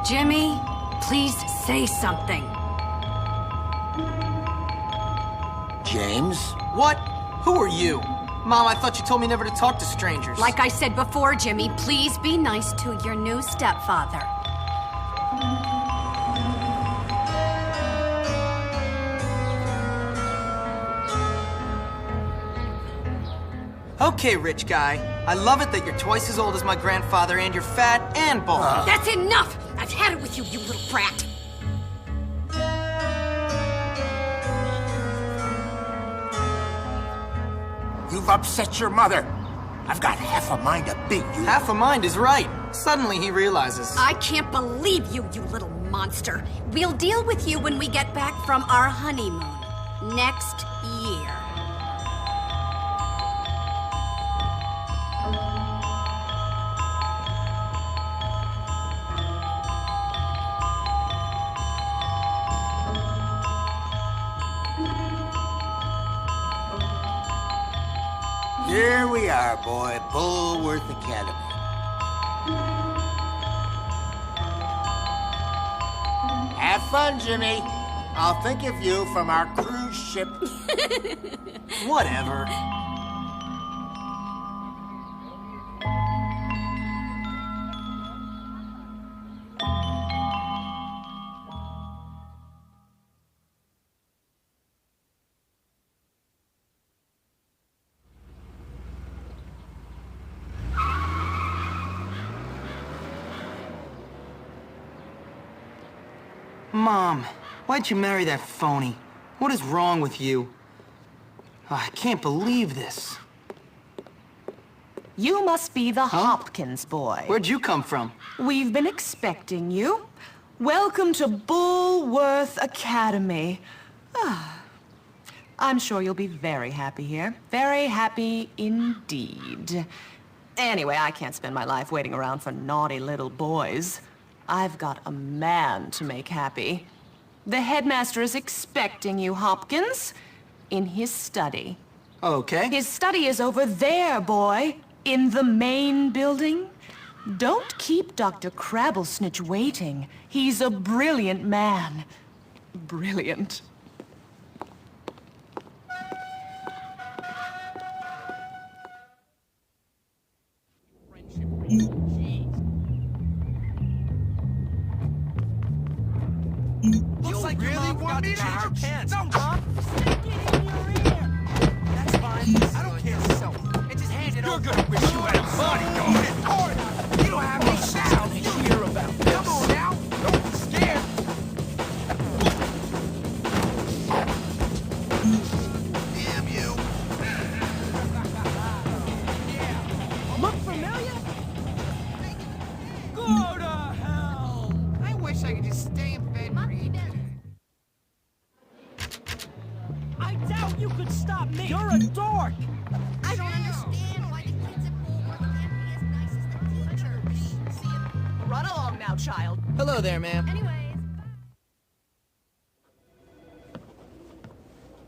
Jimmy, please say something. James? What? Who are you? Mom, I thought you told me never to talk to strangers. Like I said before, Jimmy, please be nice to your new stepfather. Okay, rich guy. I love it that you're twice as old as my grandfather and you're fat and bald. That's enough! I've had it with you, you little brat. You've upset your mother. I've got half a mind to beat you. Half a mind is right. Suddenly he realizes. I can't believe you, you little monster. We'll deal with you when we get back from our honeymoon. Next year. Here we are, boy. Bullworth Academy. Have fun, Jimmy. I'll think of you from our cruise ship. Whatever. Mom, why'd you marry that phony? What is wrong with you? I can't believe this. You must be the Hopkins boy. Where'd you come from? We've been expecting you. Welcome to Bullworth Academy. I'm sure you'll be very happy here. Very happy indeed. Anyway, I can't spend my life waiting around for naughty little boys. I've got a man to make happy. The headmaster is expecting you, Hopkins, in his study. Okay. His study is over there, boy, in the main building. Don't keep Dr. Crabblesnitch waiting. He's a brilliant man. Brilliant. Looks like you really want me to change your pants. No, Mom. Stick it in your ear. That's fine. I don't care. So, and just hand it over. You're gonna wish you had a bodyguard. You don't have any sound to hear about this. Come on now. Don't be scared. Damn you. Yeah. Look familiar? Go to hell. I wish I could just stay in bed and read. I doubt you could stop me! You're a dork! I don't understand why the kids at Bullworth can't be as nice as the teachers. See ya. Run along now, child. Hello there, ma'am. Anyways.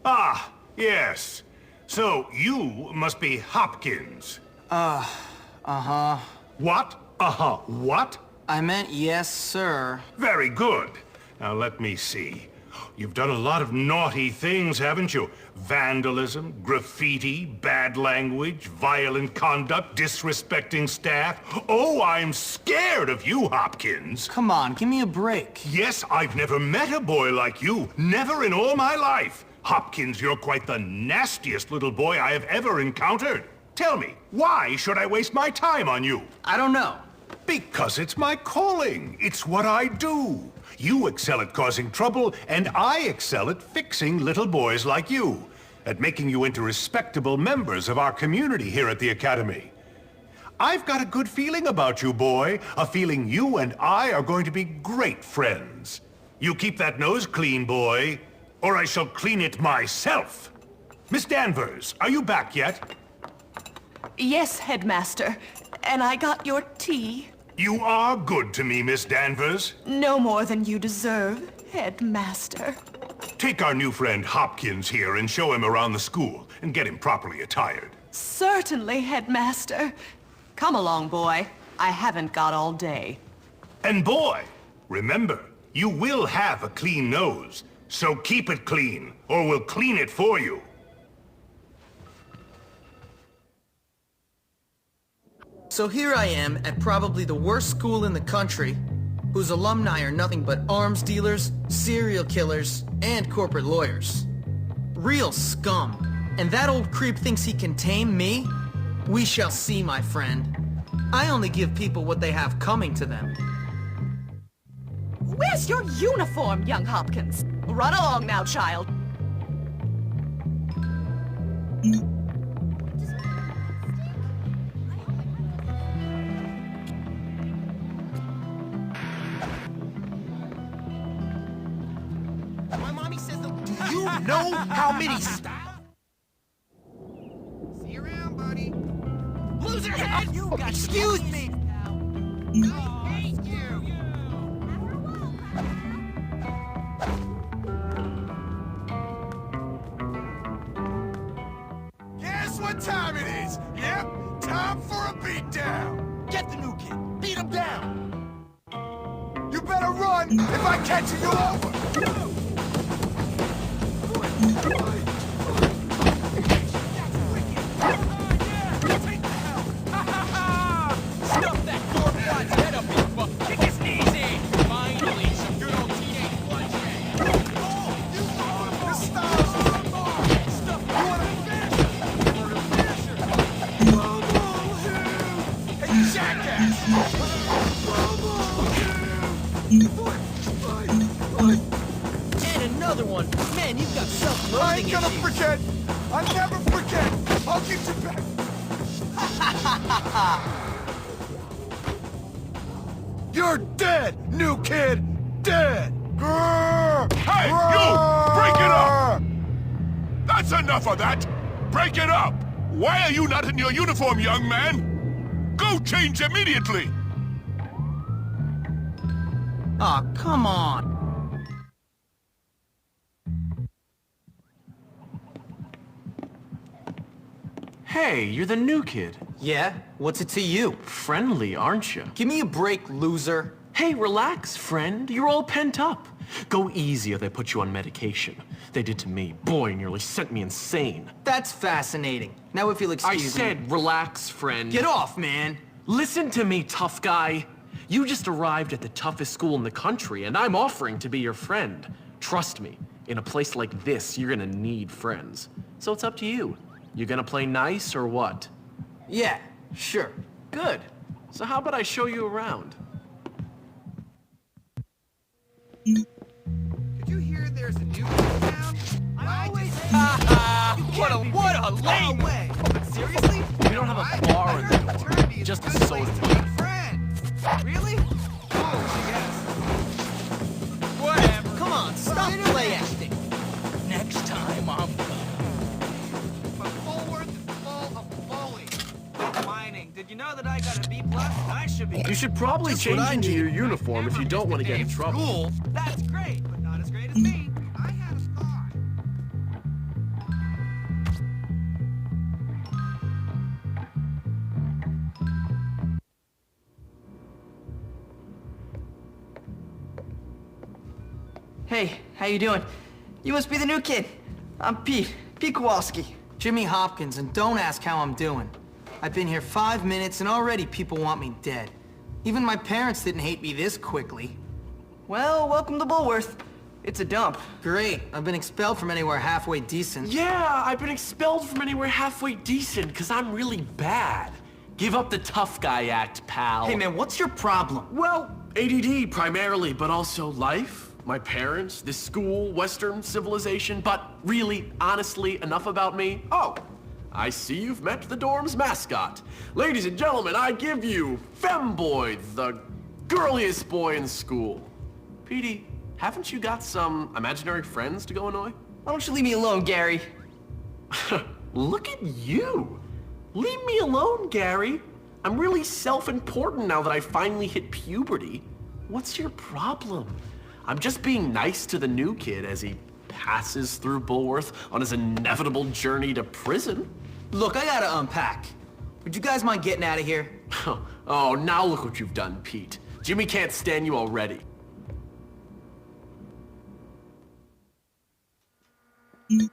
Ah, yes. So you must be Hopkins. Uh-huh. What? Uh-huh. What? I meant yes, sir. Very good. Now let me see. You've done a lot of naughty things, haven't you? Vandalism, graffiti, bad language, violent conduct, disrespecting staff. Oh, I'm scared of you, Hopkins. Come on, give me a break. Yes, I've never met a boy like you. Never in all my life. Hopkins, you're quite the nastiest little boy I have ever encountered. Tell me, why should I waste my time on you? I don't know. Because it's my calling. It's what I do. You excel at causing trouble, and I excel at fixing little boys like you, at making you into respectable members of our community here at the Academy. I've got a good feeling about you, boy. A feeling you and I are going to be great friends. You keep that nose clean, boy, or I shall clean it myself. Miss Danvers, are you back yet? Yes, headmaster. And I got your tea. You are good to me, Miss Danvers. No more than you deserve, headmaster. Take our new friend Hopkins here and show him around the school and get him properly attired. Certainly, headmaster. Come along, boy. I haven't got all day. And boy, Remember, you will have a clean nose, so keep it clean, or we'll clean it for you. So here I am at probably the worst school in the country, whose alumni are nothing but arms dealers, serial killers, and corporate lawyers. Real scum. And that old creep thinks he can tame me? We shall see, my friend. I only give people what they have coming to them. Where's your uniform, young Hopkins? Run along now, child. My mommy says do you know how many See you around, buddy. Loser head! You got excuse me! Thank you! Guess what time it is? Yep, time for a beatdown! Get the new kid! Beat him down! You better run if I catch you over! Stuff that four-quad's head up his butt. Kick his knees in. Finally, some good old teenage bloodshed. Oh, you want the style. Stuff. You want to finish? Hey, jackass! And another one. Man, you've got self-loathing. I ain't gonna forget. I'll never forget. I'll get you back. You're dead, new kid! Dead! Hey, you! Break it up! That's enough of that! Break it up! Why are you not in your uniform, young man? Go change immediately! Aw, come on. Hey, you're the new kid. Yeah? What's it to you? Friendly, aren't you? Give me a break, loser. Hey, relax, friend. You're all pent up. Go easy or they put you on medication. They did to me. Boy, nearly sent me insane. That's fascinating. Now if you'll I excuse me. said relax, friend. Get off, man. Listen to me, tough guy. You just arrived at the toughest school in the country, and I'm offering to be your friend. Trust me, in a place like this, you're gonna need friends. So it's up to you. You gonna play nice or what? Yeah, sure. Good. So how about I show you around? Did you hear there's a new kid down? I always what a lame way. But seriously? We don't have a bar in the door. Just a soda machine. Friend. Really? Oh, yes. Whatever. Come on, stop play acting. Next time I'm But Bullworth is full of bullies. Whining. Did you know that I got a B+? I should be. You should probably change into your uniform if you don't want to get in trouble. School. That's great, but not as great as me. I had a thought. Hey, how you doing? You must be the new kid. I'm Pete Kowalski. Jimmy Hopkins, and don't ask how I'm doing. I've been here 5 minutes and already people want me dead. Even my parents didn't hate me this quickly. Well, welcome to Bullworth. It's a dump. Great, I've been expelled from anywhere halfway decent. Yeah, I've been expelled from anywhere halfway decent because I'm really bad. Give up the tough guy act, pal. Hey man, what's your problem? Well, ADD primarily, but also life. My parents, this school, Western civilization, but really, honestly, enough about me. Oh, I see you've met the dorm's mascot. Ladies and gentlemen, I give you Femboy, the girliest boy in school. Petey, haven't you got some imaginary friends to go annoy? Why don't you leave me alone, Gary? Look at you. Leave me alone, Gary. I'm really self-important now that I finally hit puberty. What's your problem? I'm just being nice to the new kid as he passes through Bullworth on his inevitable journey to prison. Look, I gotta unpack. Would you guys mind getting out of here? Oh, now look what you've done, Pete. Jimmy can't stand you already. you.